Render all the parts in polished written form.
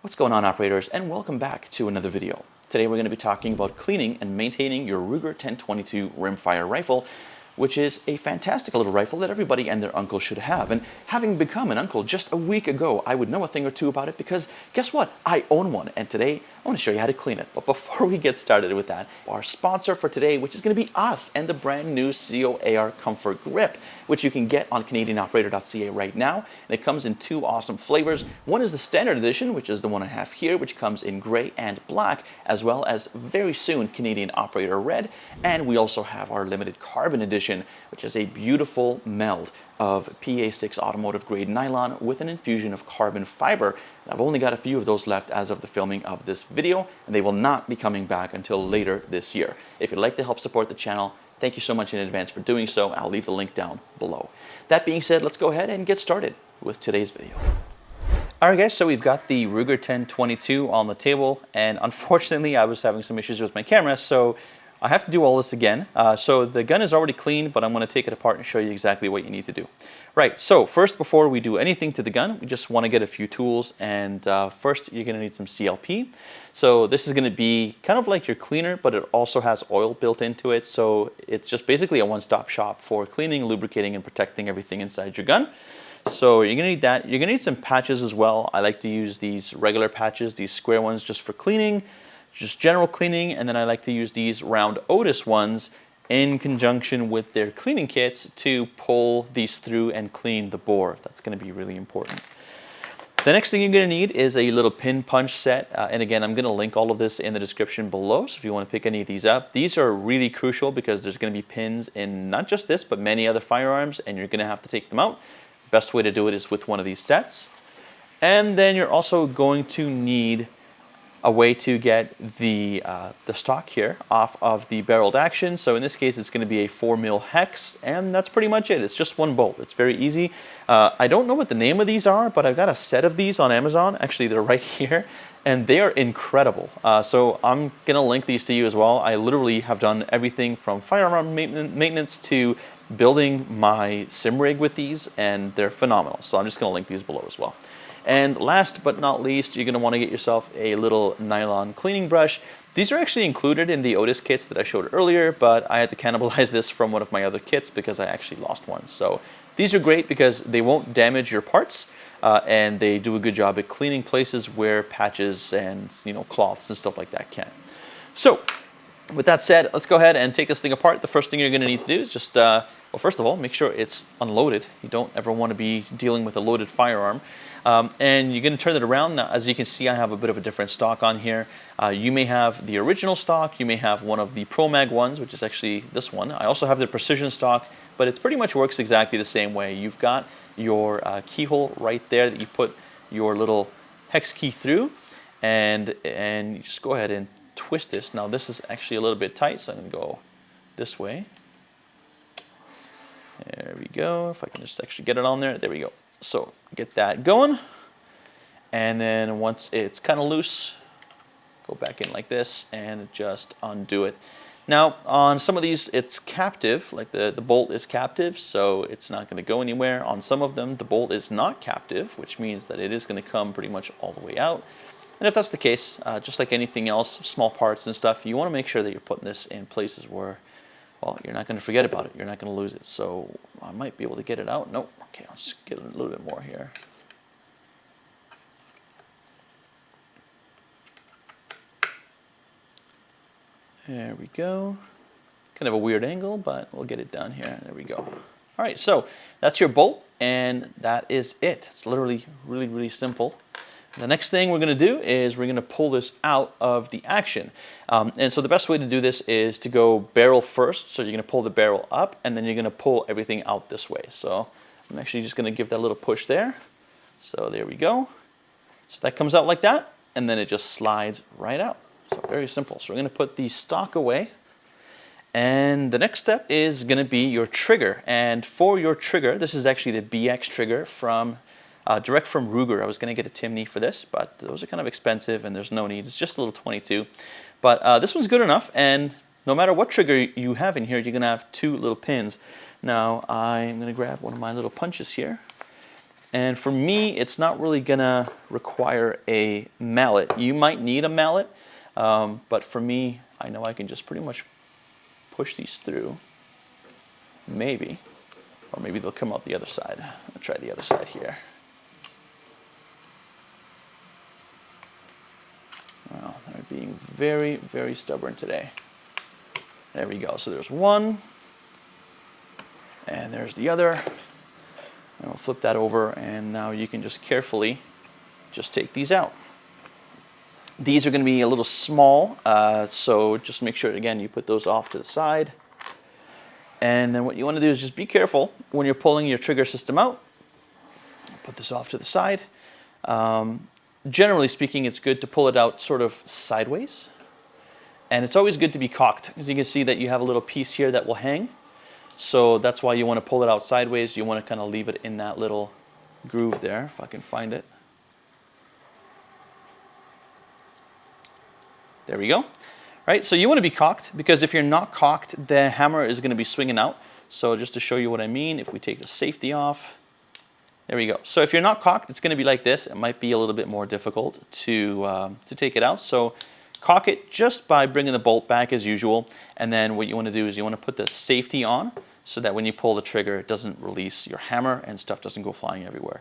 What's going on, operators, and welcome back to another video. Today we're going to be talking about cleaning and maintaining your Ruger 1022 rimfire rifle, which is a fantastic little rifle that everybody and their uncle should have. And having become an uncle just a week ago, I would know a thing or two about it because guess what? I own one, and today I want to show you how to clean it. But before we get started with that, our sponsor for today, which is going to be us and the brand new COAR Comfort Grip, which you can get on CanadianOperator.ca right now. And it comes in two awesome flavors. One is the standard edition, which is the one I have here, which comes in gray and black, as well as very soon Canadian Operator Red. And we also have our limited Carbine edition, which is a beautiful meld of PA6 automotive grade nylon with an infusion of carbon fiber. I've only got a few of those left as of the filming of this video, and they will not be coming back until later this year. If you'd like to help support the channel, thank you so much in advance for doing so. I'll leave the link down below. That being said, let's go ahead and get started with today's video. Alright guys, so we've got the Ruger 1022 on the table, and unfortunately I was having some issues with my camera, so I have to do all this again. So the gun is already clean, but I'm going to take it apart and show you exactly what you need to do. Right, so first, before we do anything to the gun, we just want to get a few tools, and first you're going to need some CLP. So this is going to be kind of like your cleaner, but it also has oil built into it, so it's just basically a one-stop shop for cleaning, lubricating, and protecting everything inside your gun. So you're going to need that. You're going to need some patches as well. I like to use these regular patches, these square ones, just for cleaning, just general cleaning, and then I like to use these round Otis ones in conjunction with their cleaning kits to pull these through and clean the bore. That's going to be really important. The next thing you're going to need is a little pin punch set, and again, I'm going to link all of this in the description below, so if you want to pick any of these up. These are really crucial because there's going to be pins in not just this, but many other firearms, and you're going to have to take them out. Best way to do it is with one of these sets. And then you're also going to need a way to get the stock here off of the barreled action. So in this case, it's going to be a 4mm hex, and that's pretty much it. It's just one bolt. It's very easy. I don't know what the name of these are, but I've got a set of these on Amazon. Actually, they're right here, and they are incredible. So I'm going to link these to you as well. I literally have done everything from firearm maintenance to building my sim rig with these, and they're phenomenal. So I'm just going to link these below as well. And last but not least, you're going to want to get yourself a little nylon cleaning brush. These are actually included in the Otis kits that I showed earlier, but I had to cannibalize this from one of my other kits because I actually lost one. So these are great because they won't damage your parts, and they do a good job at cleaning places where patches and cloths and stuff like that can. So with that said, let's go ahead and take this thing apart. The first thing you're going to need to do is just, well, first of all, make sure it's unloaded. You don't ever want to be dealing with a loaded firearm. And you're going to turn it around. Now, as you can see, I have a bit of a different stock on here. You may have the original stock. You may have one of the Pro Mag ones, which is actually this one. I also have the Precision stock, but it pretty much works exactly the same way. You've got your keyhole right there that you put your little hex key through, and you just go ahead and twist this. Now, this is actually a little bit tight, so I'm going to go this way. There we go. If I can just actually get it on there. There we go. So get that going, and then once it's kind of loose, go back in like this and just undo it. Now on some of these it's captive, like the bolt is captive, so it's not going to go anywhere. On some of them the bolt is not captive, which means that it is going to come pretty much all the way out. And if that's the case, just like anything else, small parts and stuff, you want to make sure that you're putting this in places where, well, you're not going to forget about it. You're not going to lose it. So I might be able to get it out. Nope. Okay, let's get a little bit more here. There we go. Kind of a weird angle, but we'll get it down here. There we go. All right, so that's your bolt, and that is it. It's literally really, really simple. The next thing we're going to do is we're going to pull this out of the action. And so the best way to do this is to go barrel first. So you're going to pull the barrel up, and then you're going to pull everything out this way. So I'm actually just going to give that a little push there. So there we go. So that comes out like that, and then it just slides right out. So very simple. So we're going to put the stock away. And the next step is going to be your trigger. And for your trigger, this is actually the BX trigger from direct from Ruger. I was going to get a Timney for this, but those are kind of expensive and there's no need. It's just a little 22. But this one's good enough, and no matter what trigger you have in here, you're going to have two little pins. Now I'm going to grab one of my little punches here, And for me, it's not really gonna require a mallet. You might need a mallet, but for me, I know I can just pretty much push these through, maybe, or maybe they'll come out the other side. I'll try the other side here. Wow, they're being very, very stubborn today. There we go. So there's one, and there's the other. And we'll flip that over, and now you can just carefully just take these out. These are going to be a little small, so just make sure, again, you put those off to the side. And then what you want to do is just be careful when you're pulling your trigger system out. Put this off to the side. Generally speaking, it's good to pull it out sort of sideways. And it's always good to be cocked, because you can see that you have a little piece here that will hang. So that's why you want to pull it out sideways. You want to kind of leave it in that little groove there, if I can find it. There we go. All right, so you want to be cocked, because if you're not cocked, the hammer is going to be swinging out. So just to show you what I mean, if we take the safety off, there we go. So if you're not cocked, it's going to be like this. It might be a little bit more difficult to take it out. So cock it just by bringing the bolt back as usual. And then what you want to do is you want to put the safety on so that when you pull the trigger, it doesn't release your hammer and stuff doesn't go flying everywhere.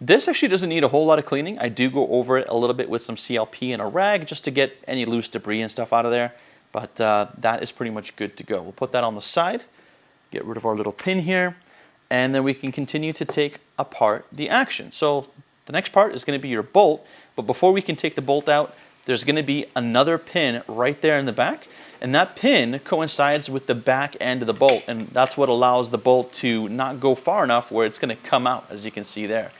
This actually doesn't need a whole lot of cleaning. I do go over it a little bit with some CLP and a rag just to get any loose debris and stuff out of there. But that is pretty much good to go. We'll put that on the side, get rid of our little pin here, and then we can continue to take apart the action. So the next part is going to be your bolt, but before we can take the bolt out, there's going to be another pin right there in the back, and that pin coincides with the back end of the bolt, and that's what allows the bolt to not go far enough where it's going to come out, as you can see there.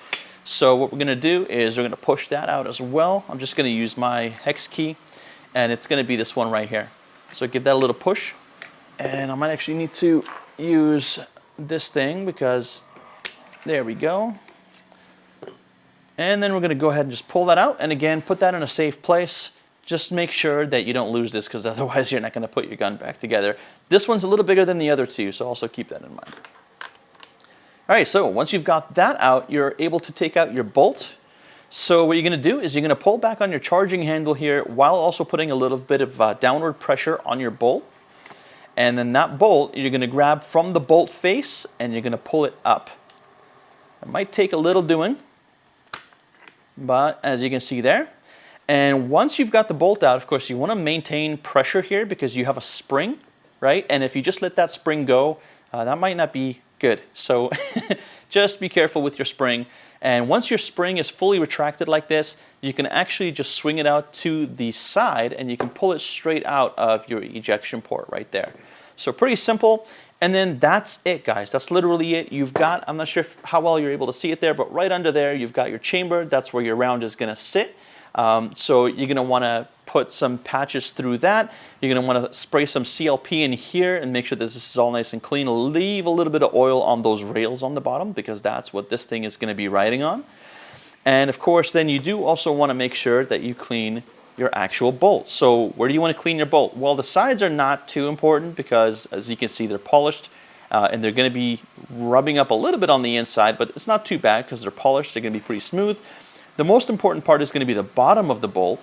So what we're going to do is we're going to push that out as well. I'm just going to use my hex key, and it's going to be this one right here. So give that a little push, and I might actually need to use this thing because there we go. And then we're going to go ahead and just pull that out, and again, put that in a safe place. Just make sure that you don't lose this, because otherwise you're not going to put your gun back together. This one's a little bigger than the other two, so also keep that in mind. All right, so once you've got that out, you're able to take out your bolt. So what you're going to do is you're going to pull back on your charging handle here while also putting a little bit of downward pressure on your bolt. And then that bolt, you're going to grab from the bolt face and you're going to pull it up. It might take a little doing, but as you can see there. And once you've got the bolt out, of course, you want to maintain pressure here because you have a spring, right? And if you just let that spring go, that might not be good. So just be careful with your spring. And once your spring is fully retracted like this, you can actually just swing it out to the side and you can pull it straight out of your ejection port right there. So pretty simple. And then that's it, guys. That's literally it. You've got, I'm not sure how well you're able to see it there, but right under there, you've got your chamber. That's where your round is going to sit. So you're going to want to put some patches through that. You're going to want to spray some CLP in here and make sure that this is all nice and clean. Leave a little bit of oil on those rails on the bottom because that's what this thing is going to be riding on. And of course, then you do also want to make sure that you clean your actual bolts. So where do you want to clean your bolt? Well, the sides are not too important because as you can see, they're polished and they're going to be rubbing up a little bit on the inside, but it's not too bad because they're polished. They're going to be pretty smooth. The most important part is going to be the bottom of the bolt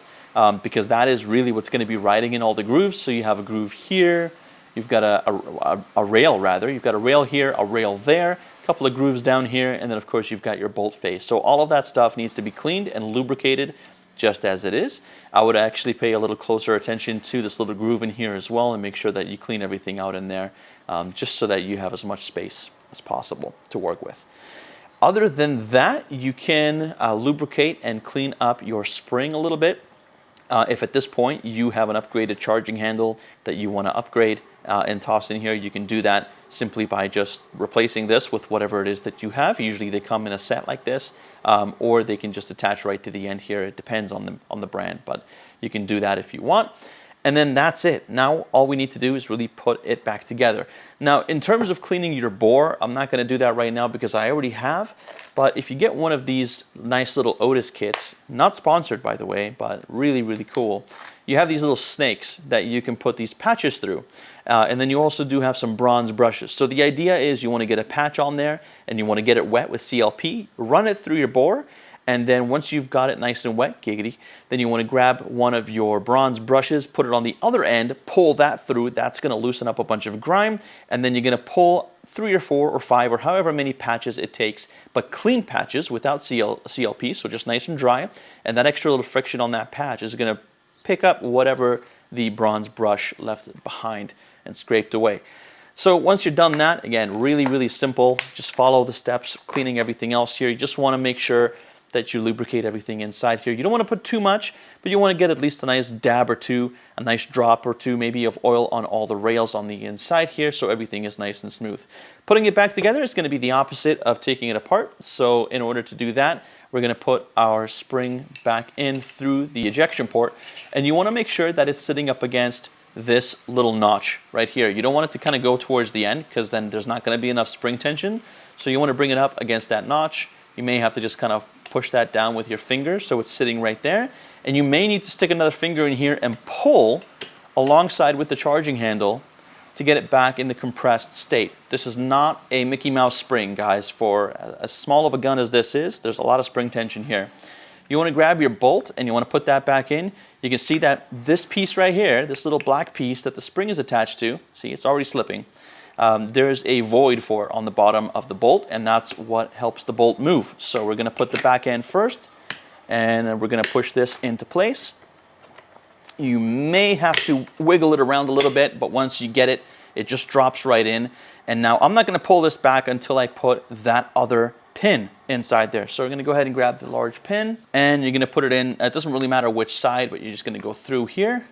because that is really what's going to be riding in all the grooves. So you have a groove here, you've got a rail rather, you've got a rail here, a rail there, a couple of grooves down here, and then of course you've got your bolt face. So all of that stuff needs to be cleaned and lubricated just as it is. I would actually pay a little closer attention to this little groove in here as well and make sure that you clean everything out in there just so that you have as much space as possible to work with. Other than that, you can lubricate and clean up your spring a little bit. If at this point you have an upgraded charging handle that you want to upgrade and toss in here, you can do that simply by just replacing this with whatever it is that you have. Usually they come in a set like this, or they can just attach right to the end here. It depends on the brand, but you can do that if you want. And then that's it. Now all we need to do is really put it back together. Now in terms of cleaning your bore, I'm not going to do that right now because I already have. But if you get one of these nice little Otis kits, not sponsored by the way, but really, really cool, you have these little snakes that you can put these patches through. And then you also do have some bronze brushes. So the idea is you want to get a patch on there and you want to get it wet with CLP, run it through your bore, and then once you've got it nice and wet, giggity, then you want to grab one of your bronze brushes, put it on the other end, pull that through. That's going to loosen up a bunch of grime, and then you're going to pull 3 or 4 or 5 or however many patches it takes, but clean patches without CLP, so just nice and dry, and that extra little friction on that patch is going to pick up whatever the bronze brush left behind and scraped away. So once you're done that, again, really, really simple. Just follow the steps, cleaning everything else here. You just want to make sure that you lubricate everything inside here. You don't want to put too much, but you want to get at least a nice dab or two, a nice drop or two maybe of oil on all the rails on the inside here so everything is nice and smooth. Putting it back together is going to be the opposite of taking it apart. So in order to do that, we're going to put our spring back in through the ejection port, and you want to make sure that it's sitting up against this little notch right here. You don't want it to kind of go towards the end because then there's not going to be enough spring tension. So you want to bring it up against that notch. You may have to just kind of push that down with your fingers so it's sitting right there. And you may need to stick another finger in here and pull alongside with the charging handle to get it back in the compressed state. This is not a Mickey Mouse spring, guys. For as small of a gun as this is, there's a lot of spring tension here. You want to grab your bolt and you want to put that back in. You can see that this piece right here, this little black piece that the spring is attached to, see, it's already slipping. There's a void for it on the bottom of the bolt, and that's what helps the bolt move. So we're going to put the back end first, and we're going to push this into place. You may have to wiggle it around a little bit, but once you get it, it just drops right in. And now I'm not going to pull this back until I put that other pin inside there. So we're going to go ahead and grab the large pin, and you're going to put it in. It doesn't really matter which side, but you're just going to go through here,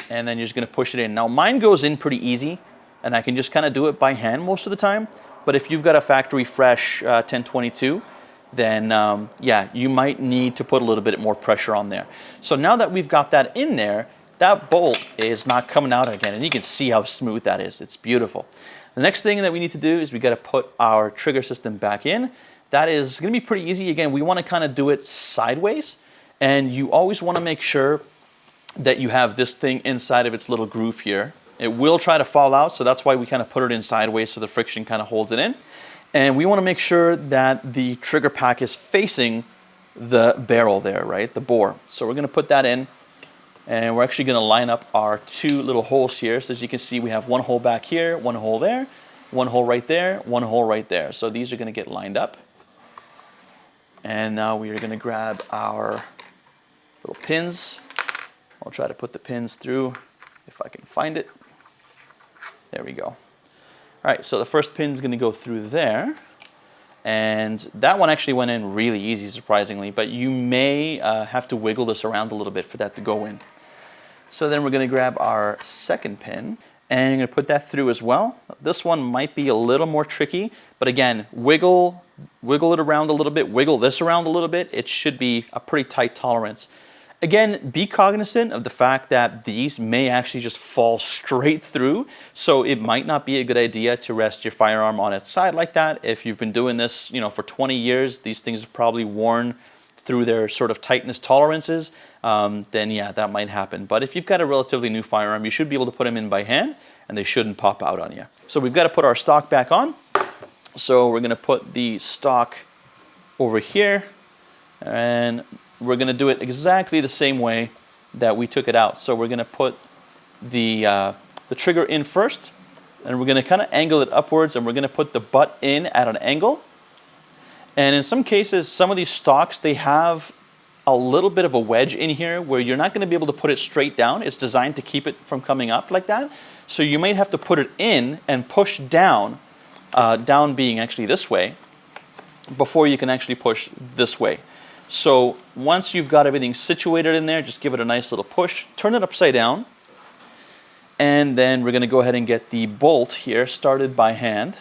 and then you're just going to push it in. Now mine goes in pretty easy, and I can just kind of do it by hand most of the time. But if you've got a factory fresh 1022, then yeah, you might need to put a little bit more pressure on there. So now that we've got that in there, that bolt is not coming out again, and you can see how smooth that is. It's beautiful. The next thing that we need to do is we got to put our trigger system back in. That is going to be pretty easy. Again, we want to kind of do it sideways, and you always want to make sure that you have this thing inside of its little groove here. It will try to fall out, so that's why we kind of put it in sideways so the friction kind of holds it in. And we want to make sure that the trigger pack is facing the barrel there, right? The bore. So we're going to put that in, and we're actually going to line up our 2 little holes here. So as you can see, we have 1 hole back here, 1 hole there, 1 hole right there, 1 hole right there. So these are going to get lined up. And now we are going to grab our little pins. I'll try to put the pins through if I can find it. There we go. All right, so the first pin's going to go through there. And that one actually went in really easy, surprisingly, but you may have to wiggle this around a little bit for that to go in. So then we're going to grab our second pin, and you're going to put that through as well. This one might be a little more tricky, but again, wiggle it around a little bit, wiggle this around a little bit. It should be a pretty tight tolerance. Again, be cognizant of the fact that these may actually just fall straight through, so it might not be a good idea to rest your firearm on its side like that. If you've been doing this, you know, for 20 years, these things have probably worn through their sort of tightness tolerances, then yeah, that might happen. But if you've got a relatively new firearm, you should be able to put them in by hand, and they shouldn't pop out on you. So we've got to put our stock back on. So we're going to put the stock over here, and we're going to do it exactly the same way that we took it out. So we're going to put the trigger in first, and we're going to kind of angle it upwards, and we're going to put the butt in at an angle. And in some cases, some of these stocks, they have a little bit of a wedge in here where you're not going to be able to put it straight down. It's designed to keep it from coming up like that. So you might have to put it in and push down, down being actually this way, before you can actually push this way. So once you've got everything situated in there, just give it a nice little push, turn it upside down, and then we're going to go ahead and get the bolt here started by hand.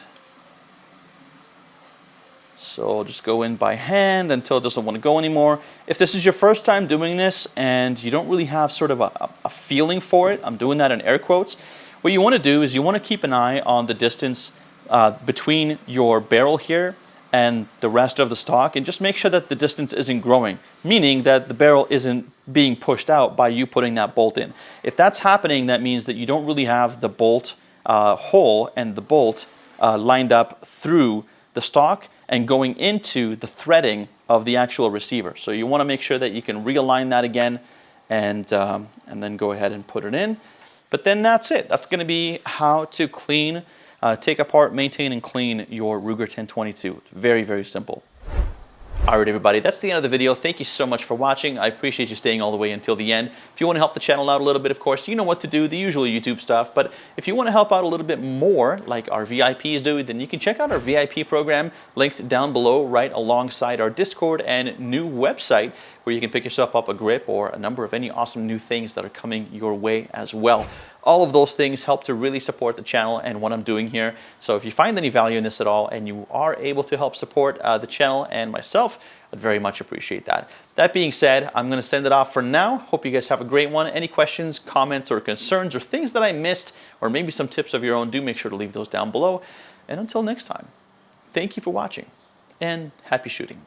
So I'll just go in by hand until it doesn't want to go anymore. If this is your first time doing this and you don't really have sort of a feeling for it, I'm doing that in air quotes, what you want to do is you want to keep an eye on the distance between your barrel here and the rest of the stock, and just make sure that the distance isn't growing, meaning that the barrel isn't being pushed out by you putting that bolt in. If that's happening, that means that you don't really have the bolt hole and the bolt lined up through the stock and going into the threading of the actual receiver. So you want to make sure that you can realign that again and then go ahead and put it in. But then that's it. That's going to be how to clean, take apart, maintain, and clean your Ruger 1022. It's very, very simple. All right, everybody, that's the end of the video. Thank you so much for watching. I appreciate you staying all the way until the end. If you want to help the channel out a little bit, of course, you know what to do, the usual YouTube stuff. But if you want to help out a little bit more, like our VIPs do, then you can check out our VIP program linked down below right alongside our Discord and new website, where you can pick yourself up a grip or a number of any awesome new things that are coming your way as well. All of those things help to really support the channel and what I'm doing here. So if you find any value in this at all and you are able to help support the channel and myself, I'd very much appreciate that. That being said, I'm going to send it off for now. Hope you guys have a great one. Any questions, comments, or concerns, or things that I missed, or maybe some tips of your own, do make sure to leave those down below. And until next time, thank you for watching and happy shooting.